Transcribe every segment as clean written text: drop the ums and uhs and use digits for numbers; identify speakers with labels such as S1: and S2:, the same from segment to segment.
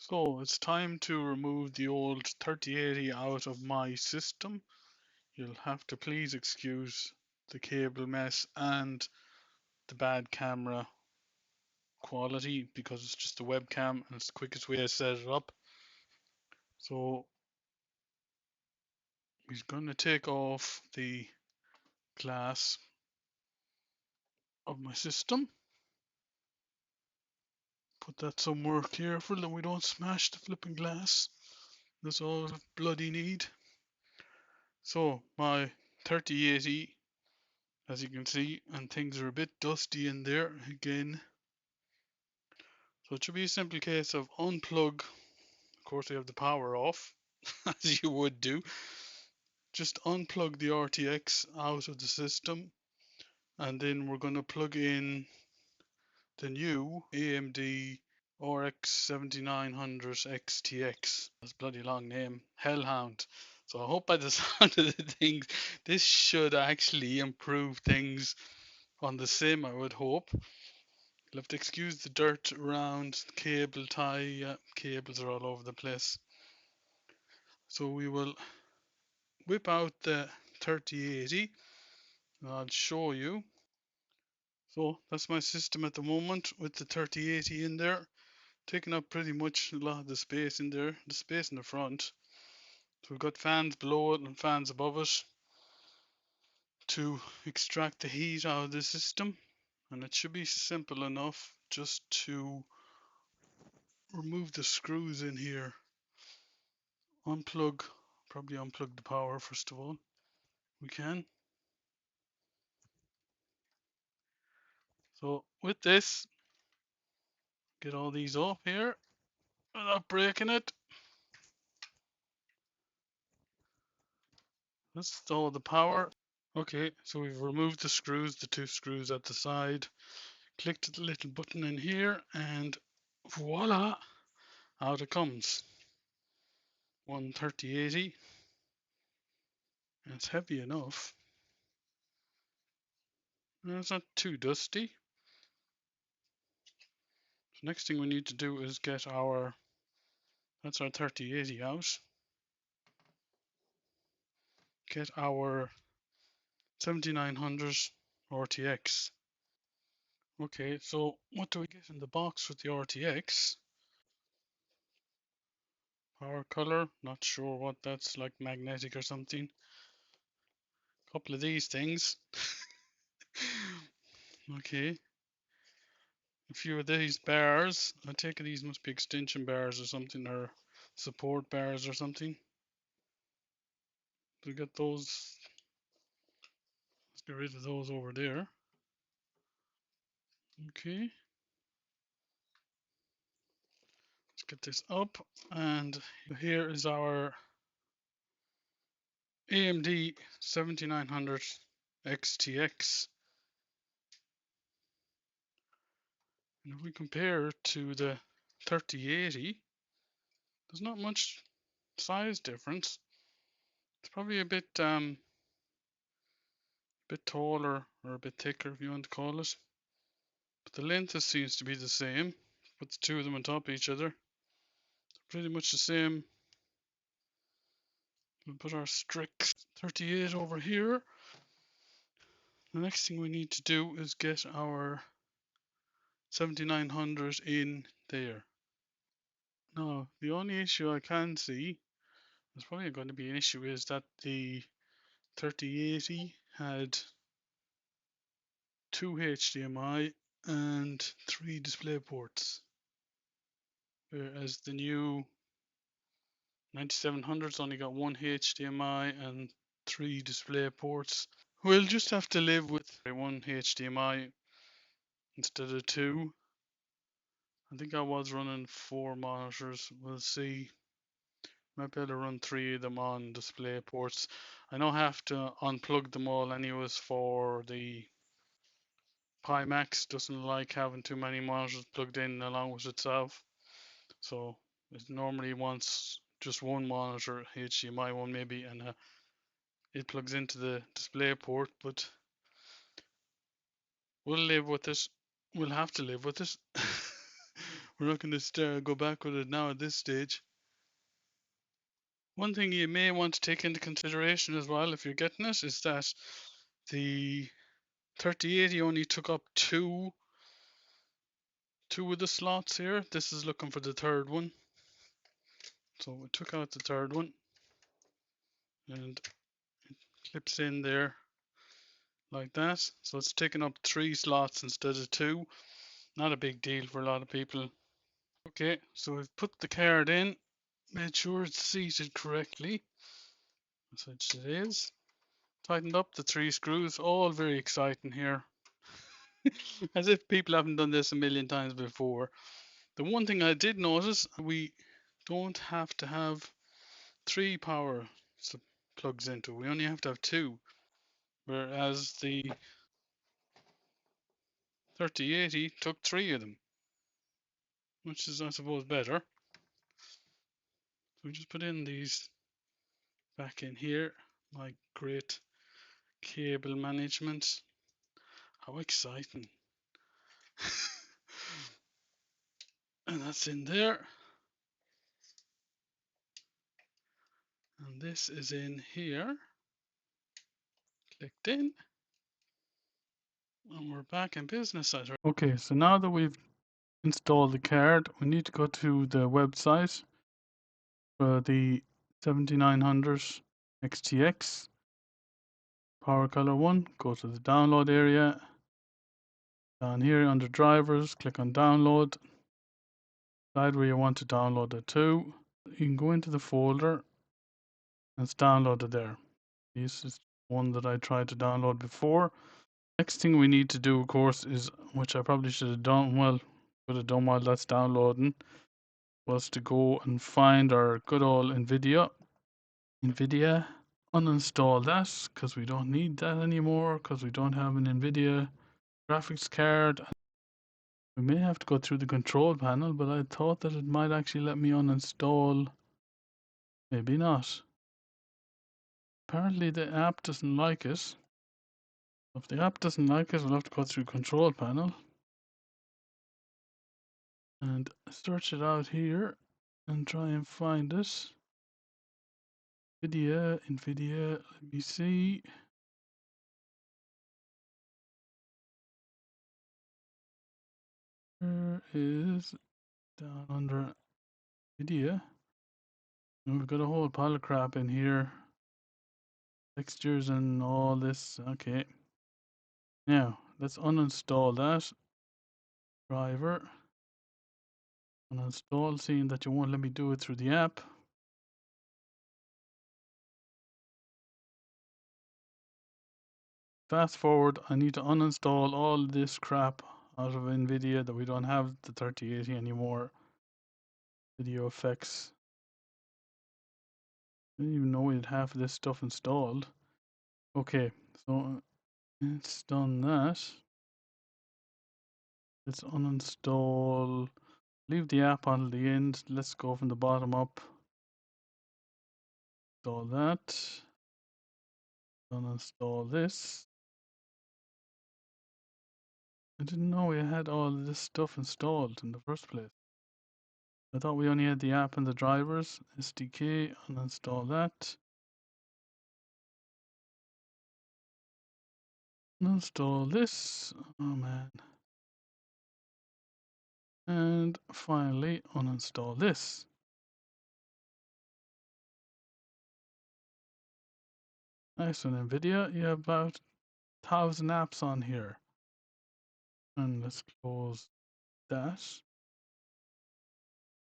S1: So it's time to remove the old 3080 out of my system. You'll have to please excuse the cable mess and the bad camera quality because it's just a webcam and it's the quickest way I set it up. So he's going to take off the glass of my system. Put that somewhere careful that we don't smash the flipping glass. That's all I bloody need. So my 3080, as you can see, and things are a bit dusty in there again. So it should be a simple case of unplug. Of course, we have the power off, as you would do. Just unplug the RTX out of the system, and then we're going to plug in the new AMD RX 7900 XTX. That's a bloody long name. Hellhound. So I hope by the sound of the things, this should actually improve things on the sim, I would hope. You'll have to excuse the dirt around cable tie. Cables are all over the place. So we will whip out the 3080 and I'll show you. So that's my system at the moment with the 3080 in there, taking up pretty much a lot of the space in there, the space in the front. So we've got fans below it and fans above it to extract the heat out of the system, and it should be simple enough just to remove the screws in here. Probably unplug the power first of all. We can. So with this, get all these off here without breaking it. That's all the power. Okay, so we've removed the screws, the two screws at the side. Clicked the little button in here and voila, out it comes. 13080. It's heavy enough. And it's not too dusty. So next thing we need to do is get that's our 3080 out. Get our 7900 RTX. Okay, so what do we get in the box with the RTX? Power color, not sure what that's like, magnetic or something. Couple of these things. Okay. A few of these bars. I take it these must be extension bars or something, or support bars or something. We got those. Let's get rid of those over there. Okay. Let's get this up, and here is our AMD 7900 XTX. And if we compare it to the 3080, there's not much size difference. It's probably a bit taller or a bit thicker, if you want to call it. But the length seems to be the same. Put the two of them on top of each other. Pretty much the same. We'll put our Strix 38 over here. The next thing we need to do is get our 7900 in there. Now, the only issue I can see, there's probably going to be an issue, is that the 3080 had 2 HDMI and 3 display ports, whereas the new 9700's only got 1 HDMI and 3 display ports. We'll just have to live with 1 HDMI instead of 2. I think I was running 4 monitors. We'll see. Might be able to run 3 of them on display ports. I know I have to unplug them all anyways for the Pimax. Doesn't like having too many monitors plugged in along with itself. So it normally wants just one monitor, HDMI one maybe, and it plugs into the display port, but we'll live with it. We'll have to live with it. We're not going to go back with it now at this stage. One thing you may want to take into consideration as well if you're getting it is that the 3080 only took up two of the slots here. This is looking for the third one. So we took out the third one and it clips in there like that. So it's taking up 3 slots instead of 2. Not a big deal for a lot of people. Okay, so we've put the card in, made sure it's seated correctly, which it is. Tightened up the 3 screws, all very exciting here. As if people haven't done this a million times before. The one thing I did notice, we don't have to have 3 power plugs into. We only have to have 2. Whereas the 3080 took 3 of them. Which is, I suppose, better. So we just put in these back in here. My great cable management. How exciting. And that's in there. And this is in here. Clicked in. And we're back in business. Okay, so now that we've installed the card, we need to go to the website for the 7900 XTX Power Color one. Go to the download area. Down here under drivers, click on download. Decide where you want to download it to. You can go into the folder and it's downloaded there. This is one that I tried to download before. Next thing we need to do, of course, is, which I probably should have done, well, could have done while that's downloading, was to go and find our good old NVIDIA, uninstall that, because we don't need that anymore, because we don't have an NVIDIA graphics card. We may have to go through the control panel, but I thought that it might actually let me uninstall. Maybe not. Apparently the app doesn't like it. If the app doesn't like it, we'll have to go through control panel and search it out here and try and find it. NVIDIA, let me see. Where is down under NVIDIA? And we've got a whole pile of crap in here. Textures and all this. Okay. Now, let's uninstall that driver. Uninstall, seeing that you won't let me do it through the app. Fast forward, I need to uninstall all this crap out of NVIDIA that we don't have the 3080 anymore. Video effects. I didn't even know we had half of this stuff installed. Okay, so it's done that. Let's uninstall. Leave the app on the end. Let's go from the bottom up. Install that. Uninstall this. I didn't know we had all this stuff installed in the first place. I thought we only had the app and the drivers. SDK, uninstall that. Uninstall this. Oh man. And finally, uninstall this. Nice one, NVIDIA. You have about 1,000 apps on here. And let's close that.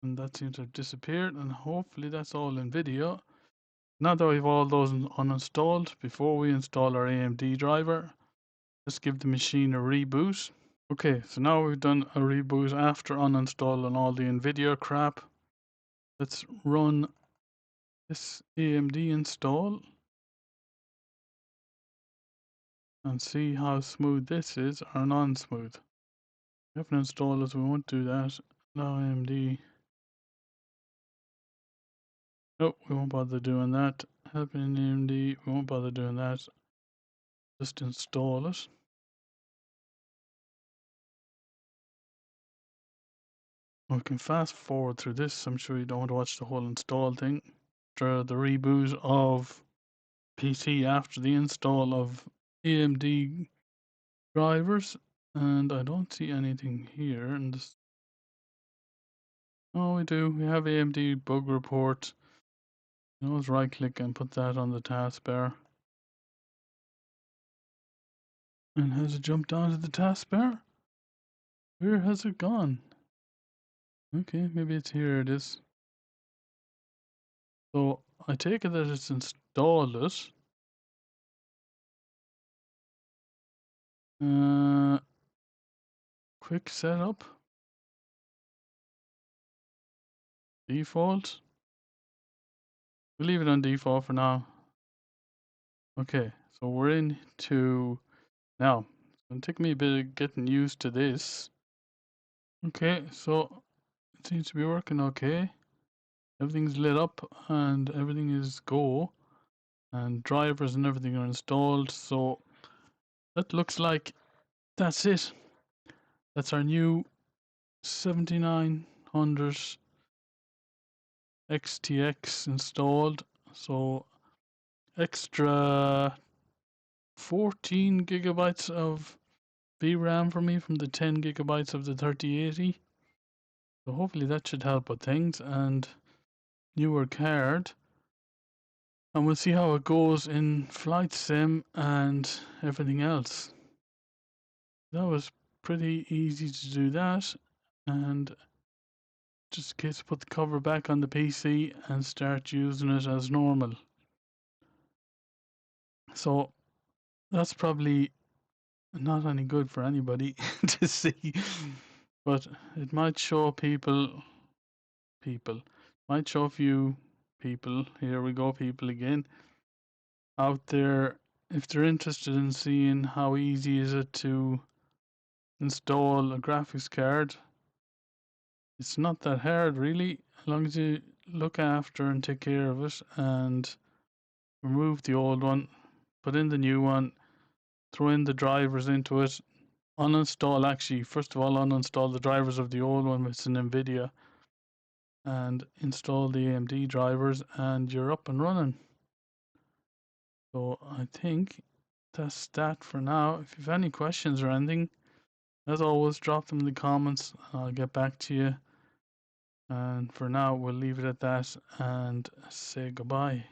S1: And that seems to have disappeared. And hopefully that's all NVIDIA. Now that we have all those uninstalled, before we install our AMD driver, let's give the machine a reboot. Okay, so now we've done a reboot after uninstalling all the NVIDIA crap. Let's run this AMD install and see how smooth this is or non-smooth. We haven't installed it, so we won't do that. Allow AMD. Nope, we won't bother doing that. Help in AMD, we won't bother doing that. Just install it. We can fast forward through this. I'm sure you don't want to watch the whole install thing. After the reboot of PC after the install of AMD drivers, and I don't see anything here in this. Oh, we do. We have AMD bug report. You know, let's right click and put that on the taskbar. And has it jumped onto the taskbar? Where has it gone? Okay, maybe it's here. It is. So I take it that it's installed it. Quick setup. Default. We'll leave it on default for now. Okay, so we're into now. It's gonna take me a bit of getting used to this. Okay, so it seems to be working okay. Everything's lit up and everything is go. And drivers and everything are installed. So that looks like that's it. That's our new 7900 XTX installed. So extra 14 gigabytes of VRAM for me from the 10 gigabytes of the 3080. So hopefully that should help with things, and newer card. And we'll see how it goes in flight sim and everything else. That was pretty easy to do that, and just in case I put the cover back on the PC and start using it as normal. So that's probably not any good for anybody to see, but it might show people, might show a few people, here we go, people again, out there, if they're interested in seeing how easy is it to install a graphics card. It's not that hard really, as long as you look after and take care of it and remove the old one, put in the new one, throw in the drivers into it, uninstall, actually, first of all, uninstall the drivers of the old one, which is an NVIDIA, and install the AMD drivers, and you're up and running. So I think that's that for now. If you have any questions or anything, as always, drop them in the comments. I'll get back to you. And for now, we'll leave it at that and say goodbye.